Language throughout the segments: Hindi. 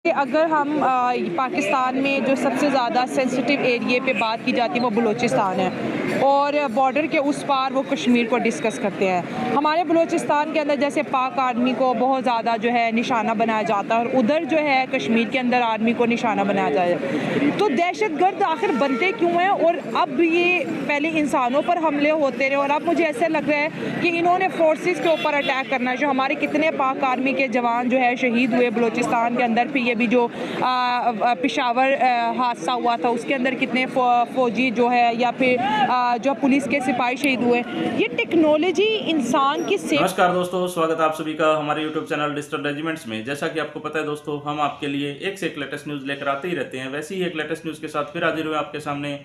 कि अगर हम पाकिस्तान में जो सबसे ज़्यादा सेंसिटिव एरिए पे बात की जाती है वो बलूचिस्तान है और बॉर्डर के उस पार वो कश्मीर को डिस्कस करते हैं। हमारे बलूचिस्तान के अंदर जैसे पाक आर्मी को बहुत ज़्यादा जो है निशाना बनाया जाता है और उधर जो है कश्मीर के अंदर आर्मी को निशाना बनाया जाता है। तो दहशतगर्द आखिर बनते क्यों हैं? और अब ये पहले इंसानों पर हमले होते रहे और अब मुझे ऐसा लग रहा है कि इन्होंने फोर्सेस के ऊपर अटैक करना है। जो हमारे कितने पाक आर्मी के जवान जो है शहीद हुए बलूचिस्तान के अंदर, फिर ये भी जो पेशावर हादसा हुआ था उसके अंदर कितने फौजी जो है या फिर जो पुलिस के सिपाही शहीद हुए। ये टेक्नोलॉजी इंसान की सेफ। नमस्कार दोस्तों, स्वागत है आप सभी का हमारे YouTube चैनल डिजिटल रेजिमेंट्स में। जैसा कि आपको पता है दोस्तों, हम आपके लिए एक से एक लेटेस्ट न्यूज़ लेकर आते ही रहते हैं। वैसे ही एक लेटेस्ट न्यूज़ के साथ फिर हाजिर हुए आपके सामने।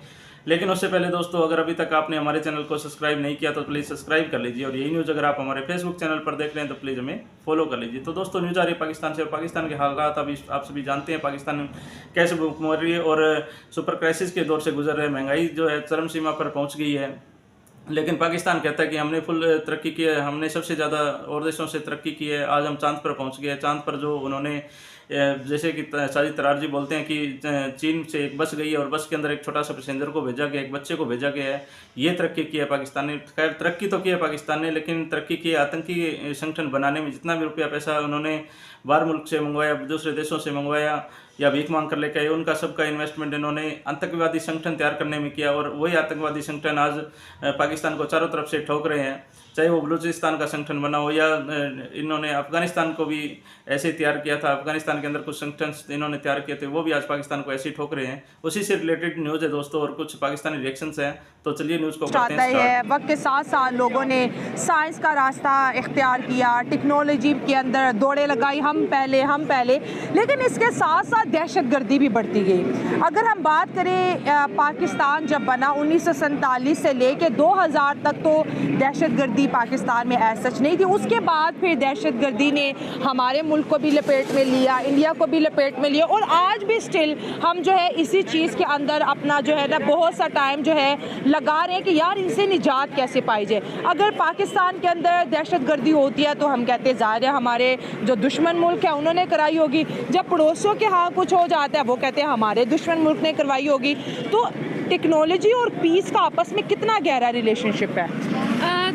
लेकिन उससे पहले दोस्तों, अगर अभी तक आपने हमारे चैनल को सब्सक्राइब नहीं किया तो प्लीज़ सब्सक्राइब कर लीजिए, और यही न्यूज़ अगर आप हमारे फेसबुक चैनल पर देख रहे हैं तो प्लीज़ हमें फॉलो कर लीजिए। तो दोस्तों, न्यूज़ आ रही है पाकिस्तान से, और पाकिस्तान के हालात अभी आप सभी जानते हैं। पाकिस्तान कैसे भूखमर रही है और सुपर क्राइसिस के दौर से गुजर रहे, महंगाई जो है चरम सीमा पर पहुँच गई है। लेकिन पाकिस्तान कहता है कि हमने फुल तरक्की की है, हमने सबसे ज़्यादा और देशों से तरक्की की है। आज हम चांद पर पहुंच गए। चांद पर जो उन्होंने जैसे कि साजिद तरार जी बोलते हैं कि चीन से एक बस गई है और बस के अंदर एक छोटा सा पैसेंजर को भेजा गया, एक बच्चे को भेजा गया है। ये तरक्की की है पाकिस्तान ने। खैर, तरक्की तो की है पाकिस्तान ने, लेकिन तरक्की की आतंकी संगठन बनाने में जितना भी रुपया पैसा उन्होंने बाहर मुल्क से मंगवाया, दूसरे देशों से मंगवाया या भीख मांग कर लेकर आए, उनका सबका इन्वेस्टमेंट इन्होंने आतंकवादी संगठन तैयार करने में किया। और वही आतंकवादी संगठन आज पाकिस्तान को चारों तरफ से ठोक रहे हैं। चाहे वो बलूचिस्तान का संगठन बना हो या इन्होंने अफगानिस्तान को भी ऐसे तैयार किया था। अफगानिस्तान के अंदर कुछ संगठन इन्होंने तैयार किए थे, वो भी आज पाकिस्तान को ऐसे ही ठोक रहे हैं। उसी से रिलेटेड न्यूज़ है दोस्तों, और कुछ पाकिस्तानी रिएक्शंस हैं। तो चलिए न्यूज़ को करते हैं स्टार्ट। वक्त के साथ साथ लोगों ने साइंस का रास्ता इख्तियार किया, टेक्नोलॉजी के अंदर दौड़े लगाई, हम पहले, लेकिन इसके साथ साथ दहशतगर्दी भी बढ़ती गई। अगर हम बात करें पाकिस्तान जब बना 1947 से लेके 2000 तक तो दहशतगर्दी पाकिस्तान में ऐसा सच नहीं थी। उसके बाद फिर दहशतगर्दी ने हमारे मुल्क को भी लपेट में लिया, इंडिया को भी लपेट में लिया, और आज भी स्टिल हम जो है इसी चीज़ के अंदर अपना जो है ना बहुत सा टाइम जो है लगा रहे हैं कि यार इनसे निजात कैसे पाई जाए। अगर पाकिस्तान के अंदर दहशतगर्दी होती है तो हम कहते हैं ज़ाहिर है हमारे जो दुश्मन मुल्क है उन्होंने कराई होगी। जब पड़ोसियों के यहाँ कुछ हो जाता है वो कहते हैं हमारे दुश्मन मुल्क ने करवाई होगी। तो टेक्नोलॉजी और पीस का आपस में कितना गहरा रिलेशनशिप है?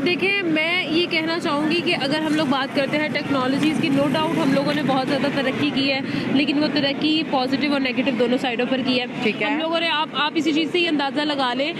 देखिए, मैं ये कहना चाहूँगी कि अगर हम लोग बात करते हैं टेक्नोलॉजीज़ की, नो डाउट हम लोगों ने बहुत ज़्यादा तरक्की की है, लेकिन वो तरक्की पॉजिटिव और नेगेटिव दोनों साइडों पर की है। ठीक है। हम लोगों ने आप इसी चीज़ से ये अंदाज़ा लगा लें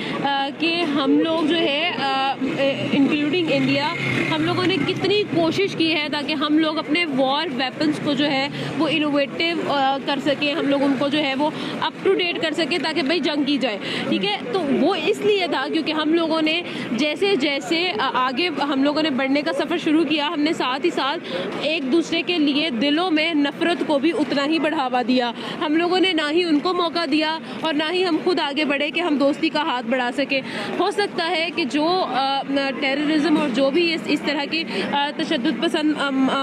कि हम लोग जो है इंक्लूडिंग इंडिया, हम लोगों ने कितनी कोशिश की है ताकि हम लोग अपने वॉर वेपन्स को जो है वो इनोवेटिव कर सकें, हम लोग उनको जो है वो अप टू डेट कर सकें ताकि भाई जंग की जाए। ठीक है, तो वो इसलिए था क्योंकि हम लोगों ने जैसे जैसे आगे हम लोगों ने बढ़ने का सफ़र शुरू किया, हमने साथ ही साथ एक दूसरे के लिए दिलों में नफ़रत को भी उतना ही बढ़ावा दिया। हम लोगों ने ना ही उनको मौका दिया और ना ही हम खुद आगे बढ़े कि हम दोस्ती का हाथ बढ़ा सकें। हो सकता है कि जो टेररिज्म और जो भी इस तरह की तशद्दुद पसंद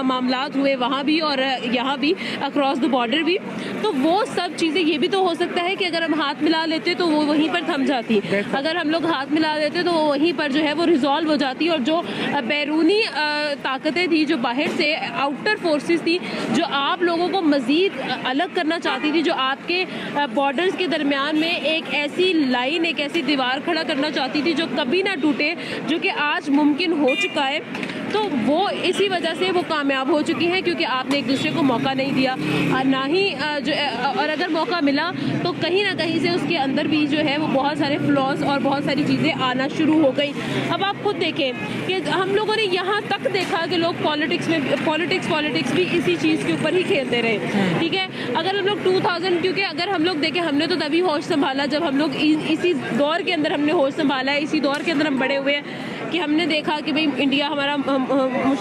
मामलात हुए वहाँ भी और यहाँ भी अक्रॉस द बॉर्डर भी, तो वो सब चीज़ें ये भी तो हो सकता है कि अगर हम हाथ मिला लेते तो वो वहीं पर थम जाती। अगर हम लोग हाथ मिला लेते तो वो वहीं पर जो है वो रिजॉल्व हो जाती, और जो बैरूनी ताकतें थी, जो बाहर से आउटर फोर्सेस थी, जो आप लोगों को मज़ीद अलग करना चाहती थी, जो आपके बॉर्डर्स के दरमियान में एक ऐसी लाइन, एक ऐसी दीवार खड़ा करना चाहती थी जो कभी ना टूटे, जो कि आज मुमकिन हो चुका है, तो वो इसी वजह से वो कामयाब हो चुकी हैं क्योंकि आपने एक दूसरे को मौका नहीं दिया। ना ही और अगर मौका मिला तो कहीं ना कहीं से उसके अंदर भी जो है वो बहुत सारे फ्लॉज और बहुत सारी चीज़ें आना शुरू हो गई। अब आप खुद देखें कि हम लोगों ने यहाँ तक देखा कि लोग पॉलिटिक्स भी इसी चीज़ के ऊपर ही खेलते रहे। ठीक है, अगर हम लोग 2000, क्योंकि अगर हम लोग देखें, हमने तो तभी होश संभाला जब हम लोग इसी दौर के अंदर हमने होश संभाला है, इसी दौर के अंदर हम बड़े हुए हैं कि हमने देखा कि भाई इंडिया हमारा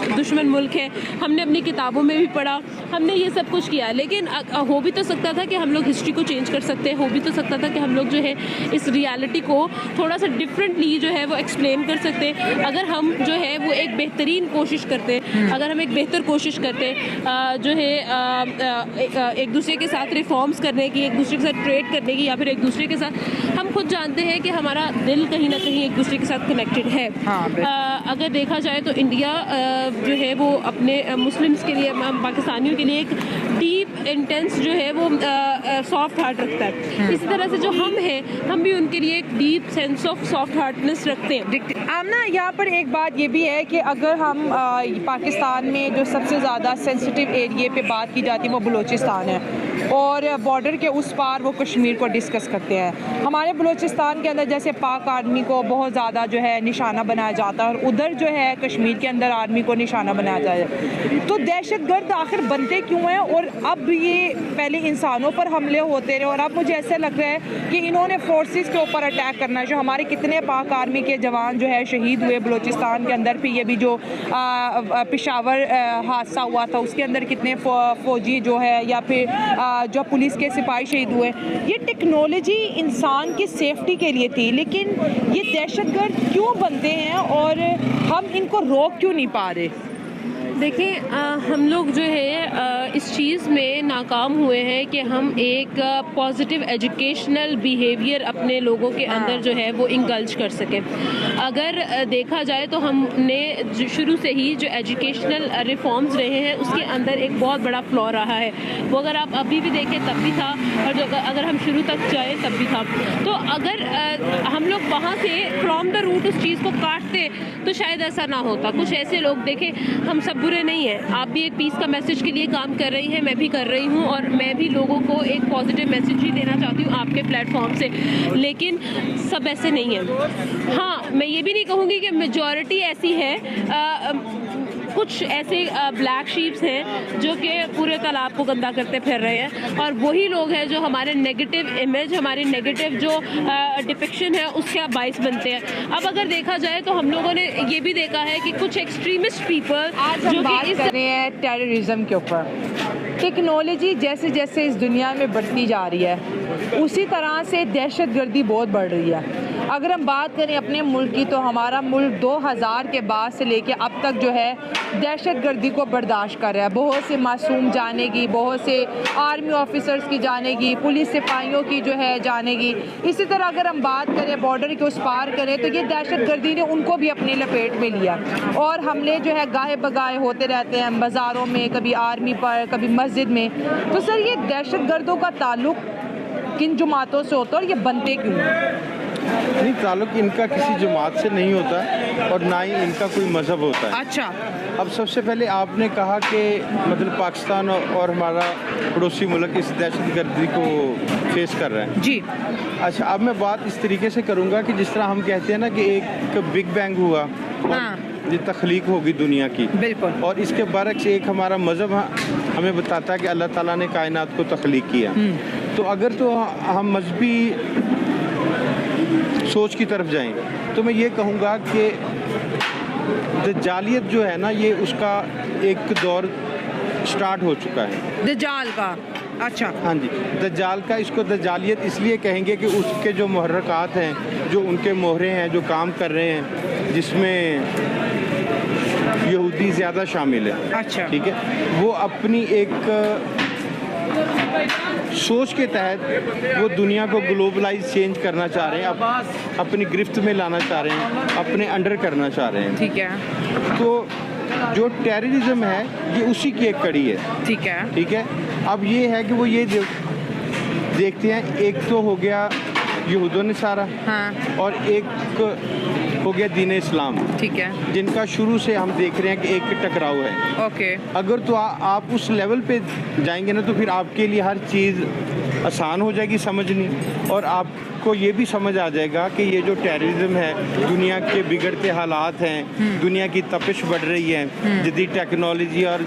दुश्मन मुल्क है। हमने अपनी किताबों में भी पढ़ा, हमने ये सब कुछ किया, लेकिन हो भी तो सकता था कि हम लोग हिस्ट्री को चेंज कर सकते हैं, हो भी तो सकता था कि हम लोग जो है इस रियलिटी को थोड़ा सा डिफरेंटली जो है वो एक्सप्लेन कर सकते। अगर हम जो है वो एक बेहतरीन कोशिश करते, अगर हम एक बेहतर कोशिश करते जो है एक दूसरे के साथ रिफॉर्म्स करने की, एक दूसरे के साथ ट्रेड करने की, या फिर एक दूसरे के साथ, हम खुद जानते हैं कि हमारा दिल कहीं ना कहीं एक दूसरे के साथ कनेक्टेड है। अगर देखा जाए तो इंडिया जो है वो अपने मुस्लिम्स के लिए, पाकिस्तानियों के लिए एक डीप इंटेंस जो है वो सॉफ्ट हार्ट रखता है, इसी तरह से जो हम हैं हम भी उनके लिए एक deep sense of soft Hartness रखते हैं। आमना, यहाँ पर एक बात ये भी है कि अगर हम पाकिस्तान में जो सबसे ज़्यादा सेंसिटिव एरिया पे बात की जाती है वो बलूचिस्तान है, और बॉर्डर के उस पार वो कश्मीर को डिस्कस करते हैं। हमारे बलूचिस्तान के अंदर जैसे पाक आर्मी को बहुत ज़्यादा जो है निशाना बनाया जाता है, और उधर जो है कश्मीर के अंदर आर्मी को निशाना बनाया जाता है। तो दहशतगर्द आखिर बनते क्यों हैं? और अब ये पहले इंसानों पर हमले होते रहे, और अब मुझे ऐसा लग रहा है कि इन्होंने फोर्सेस के ऊपर अटैक करना है। जो हमारे कितने पाक आर्मी के जवान जो है शहीद हुए बलूचिस्तान के अंदर, फिर ये भी जो पेशावर हादसा हुआ था उसके अंदर कितने फौजी जो है या फिर जो पुलिस के सिपाही शहीद हुए। ये टेक्नोलॉजी इंसान की सेफ्टी के लिए थी, लेकिन ये दहशतगर्द क्यों बनते हैं और हम इनको रोक क्यों नहीं पा रहे? देखिए, हम लोग जो है इस चीज़ में नाकाम हुए हैं कि हम एक पॉजिटिव एजुकेशनल बिहेवियर अपने लोगों के अंदर जो है वो इंगल्ज कर सकें। अगर देखा जाए तो हमने शुरू से ही जो एजुकेशनल रिफॉर्म्स रहे हैं उसके अंदर एक बहुत बड़ा फ्लॉ रहा है। वो अगर आप अभी भी देखें तब भी था, और जो अगर हम शुरू तक जाए तब भी था। तो अगर हम लोग वहाँ से फ्रॉम द रूट उस चीज़ को काटते तो शायद ऐसा ना होता। कुछ ऐसे लोग, देखें, हम सब बुरे नहीं हैं, आप भी एक पीस का मैसेज के लिए काम कर रही हैं, मैं भी कर रही हूँ, और मैं भी लोगों को एक पॉजिटिव मैसेज ही देना चाहती हूँ आपके प्लेटफॉर्म से, लेकिन सब ऐसे नहीं है। हाँ, मैं ये भी नहीं कहूँगी कि मेजॉरिटी ऐसी है, कुछ ऐसे ब्लैक शीप्स हैं जो कि पूरे तालाब को गंदा करते फिर रहे हैं, और वही लोग हैं जो हमारे नेगेटिव इमेज, हमारी नेगेटिव जो डिपिक्शन है उसके बाइस बनते हैं। अब अगर देखा जाए तो हम लोगों ने ये भी देखा है कि कुछ एक्सट्रीमिस्ट पीपल जो बात कर रहे हैं टेररिज्म के ऊपर। टेक्नोलॉजी जैसे जैसे इस दुनिया में बढ़ती जा रही है उसी तरह से दहशतगर्दी बहुत बढ़ रही है। अगर हम बात करें अपने मुल्क की तो हमारा मुल्क 2000 के बाद से लेके अब तक जो है दहशतगर्दी को बर्दाश्त कर रहा है। बहुत से मासूम जाने की, बहुत से आर्मी ऑफिसर्स की जाने की, पुलिस सिपाहियों की जो है जाने की। इसी तरह अगर हम बात करें बॉर्डर के उस पार करें तो ये दहशतगर्दी ने उनको भी अपने लपेट में लिया, और हमले जो है गाहे बगाहे होते रहते हैं बाज़ारों में, कभी आर्मी पर, कभी मस्जिद में। तो सर, ये दहशतगर्दों का ताल्लुक किन जमातों से होता है और ये बनते क्यों हैं? नहीं, ताल्लुक इनका किसी जमात से नहीं होता है और ना ही इनका कोई मज़हब होता है। अच्छा, अब सबसे पहले आपने कहा कि मतलब पाकिस्तान और हमारा पड़ोसी मुल्क इस दहशतगर्दी को फेस कर रहा है जी। अच्छा, अब मैं बात इस तरीके से करूँगा कि जिस तरह हम कहते हैं ना कि एक बिग बैंग हुआ और ये तख्लीक होगी दुनिया की, बिल्कुल, और इसके बरक्स एक हमारा मज़हब हमें बताता है कि अल्लाह ताला ने कायनात को तख्लीक किया। तो अगर तो हम मजहबी सोच की तरफ जाएं तो मैं ये कहूँगा कि दज्जालियत जो है ना, ये उसका एक दौर स्टार्ट हो चुका है दज्जाल का। अच्छा, हाँ जी, दज्जाल का। इसको दज्जालियत इसलिए कहेंगे कि उसके जो मुहर्रकात हैं, जो उनके मोहरे हैं, जो काम कर रहे हैं, जिसमें यहूदी ज़्यादा शामिल है। अच्छा, ठीक है, वो अपनी एक सोच के तहत वो दुनिया को ग्लोबलाइज चेंज करना चाह रहे हैं, अब अपनी गिरफ्त में लाना चाह रहे हैं, अपने अंडर करना चाह रहे हैं। ठीक है। तो जो टेररिज्म है ये उसी की एक कड़ी है। ठीक है। ठीक है, अब ये है कि वो ये देखते हैं, एक तो हो गया यहूदों ने सारा, हाँ, और एक हो गया दीन इस्लाम, ठीक है, जिनका शुरू से हम देख रहे हैं कि एक टकराव है। ओके। अगर तो आप उस लेवल पे जाएंगे ना तो फिर आपके लिए हर चीज़ आसान हो जाएगी समझनी, और आपको ये भी समझ आ जाएगा कि ये जो टेररिज्म है, दुनिया के बिगड़ते हालात हैं, दुनिया की तपिश बढ़ रही है, जदीद टेक्नोलॉजी और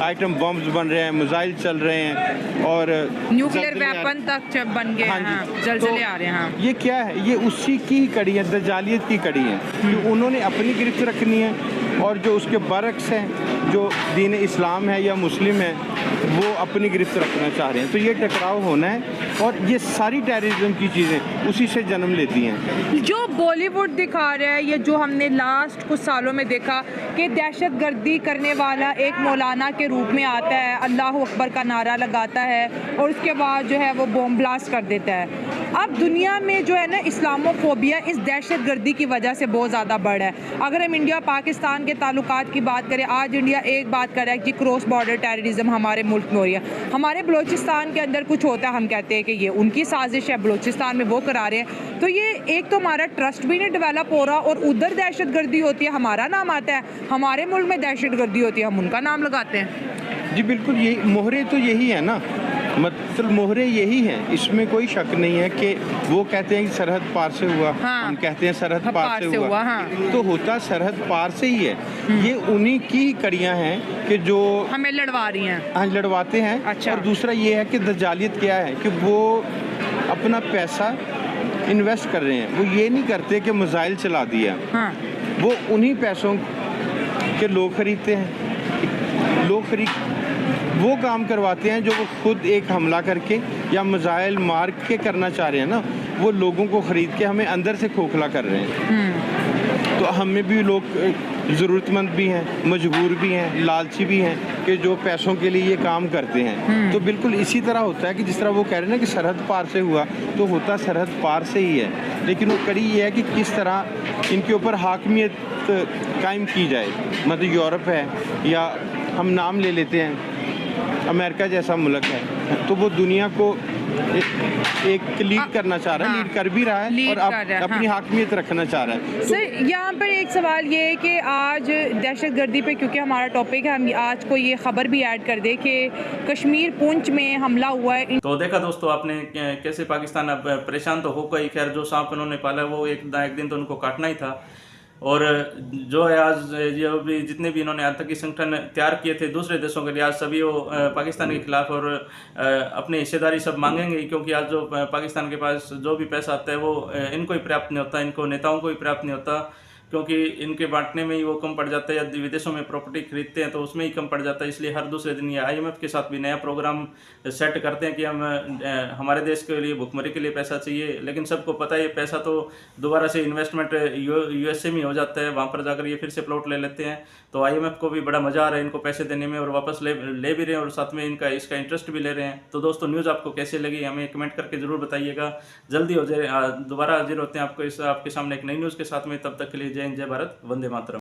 आइटम बम्स बन रहे हैं, मिसाइल चल रहे हैं, और न्यूक्लियर वेपन तक बन गए हैं, हाँ, जलजले आ रहे हैं। हाँ। ये क्या है? ये उसी की कड़ी है, दज्जालियत की कड़ी है, कि उन्होंने अपनी गिरफ्त रखनी है, और जो उसके बरक्स हैं, जो दीन इस्लाम है या मुस्लिम है, वो अपनी गिरफ्त रखना चाह रहे हैं। तो ये टकराव होना है, और ये सारी टेररिज्म की चीज़ें उसी से जन्म लेती हैं। जो बॉलीवुड दिखा रहा है, ये जो हमने लास्ट कुछ सालों में देखा कि दहशतगर्दी करने वाला एक मौलाना के रूप में आता है, अल्लाह अकबर का नारा लगाता है, और उसके बाद जो है वो बॉम्ब ब्लास्ट कर देता है। अब दुनिया में जो है ना इस्लामोफोबिया इस दहशत गर्दी की वजह से बहुत ज़्यादा बढ़ा है। अगर हम इंडिया पाकिस्तान के ताल्लुकात की बात करें, आज इंडिया एक बात कर रहा है कि क्रॉस बॉर्डर टेररिज्म हमारे मुल्क में हो रही है। हमारे बलूचिस्तान के अंदर कुछ होता है, हम कहते हैं कि ये उनकी साजिश है, बलूचिस्तान में वो करा रहे हैं। तो ये एक तो हमारा ट्रस्ट भी नहीं डेवलप हो रहा, और उधर दहशत गर्दी होती है हमारा नाम आता है, हमारे मुल्क में दहशत गर्दी होती है हम उनका नाम लगाते हैं। जी बिल्कुल, यही मोहरे तो यही है ना, मतलब मोहरे यही हैं, इसमें कोई शक नहीं है कि वो कहते हैं कि सरहद पार से हुआ, हाँ, हम कहते हैं सरहद पार से हुआ, हाँ। तो होता सरहद पार से ही है। ये उन्हीं की ही कड़ियाँ हैं कि जो हमें लड़वा रही हैं, हाँ लड़वाते हैं। अच्छा। और दूसरा ये है कि दजालियत क्या है कि वो अपना पैसा इन्वेस्ट कर रहे हैं, वो ये नहीं करते कि मिसाइल चला दिया, हाँ। वो उन्हीं पैसों के लोग खरीदते हैं, वो काम करवाते हैं जो वो खुद एक हमला करके या मिसाइल मार के करना चाह रहे हैं ना, वो लोगों को ख़रीद के हमें अंदर से खोखला कर रहे हैं। तो हमें भी लोग ज़रूरतमंद भी हैं, मजबूर भी हैं, लालची भी हैं कि जो पैसों के लिए ये काम करते हैं। तो बिल्कुल इसी तरह होता है कि जिस तरह वो कह रहे हैं ना कि सरहद पार से हुआ, तो होता सरहद पार से ही है, लेकिन वो कड़ी ये है कि किस तरह इनके ऊपर हाकमियत कायम की जाए। मतलब यूरोप है, या हम नाम ले लेते हैं अमेरिका जैसा मुल्क है, तो वो दुनिया को एक लीड करना चाह रहा है, लीड कर भी रहा है, और अपनी हाकमियत रखना चाह रहा है। सर यहाँ पर एक सवाल ये है कि आज दहशत गर्दी पे, क्योंकि हमारा टॉपिक है, हम आज को ये खबर भी ऐड कर दे कि कश्मीर पुंछ में हमला हुआ है। तो देखा दोस्तों आपने कैसे पाकिस्तान अब परेशान तो होगा ही, खैर जो सांप उन्होंने पाला वो एक दिन तो उनको काटना ही था। और जो है आज जो भी जितने भी इन्होंने आतंकी संगठन तैयार किए थे दूसरे देशों के लिए, आज सभी वो पाकिस्तान के खिलाफ और अपनी हिस्सेदारी सब मांगेंगे, क्योंकि आज जो पाकिस्तान के पास जो भी पैसा आता है वो इनको ही प्राप्त नहीं होता, इनको नेताओं को ही प्राप्त नहीं होता, क्योंकि इनके बांटने में ही वो कम पड़ जाता है, या विदेशों में प्रॉपर्टी खरीदते हैं तो उसमें ही कम पड़ जाता है। इसलिए हर दूसरे दिन ये IMF के साथ भी नया प्रोग्राम सेट करते हैं कि हम हमारे देश के लिए भुखमरी के लिए पैसा चाहिए, लेकिन सबको पता है ये पैसा तो दोबारा से इन्वेस्टमेंट USA में हो जाता है, वहाँ पर जाकर ये फिर से प्लॉट ले लेते हैं। तो IMF को भी बड़ा मजा आ रहा है इनको पैसे देने में, और वापस ले भी रहे हैं, और साथ में इसका इंटरेस्ट भी ले रहे हैं। तो दोस्तों न्यूज़ आपको कैसी लगी हमें कमेंट करके जरूर बताइएगा। जल्दी हो जाए दोबारा हाजिर होते हैं आपके सामने एक नई न्यूज़ के साथ में। तब तक के लिए जय हिंद, जय भारत, वंदे मातरम।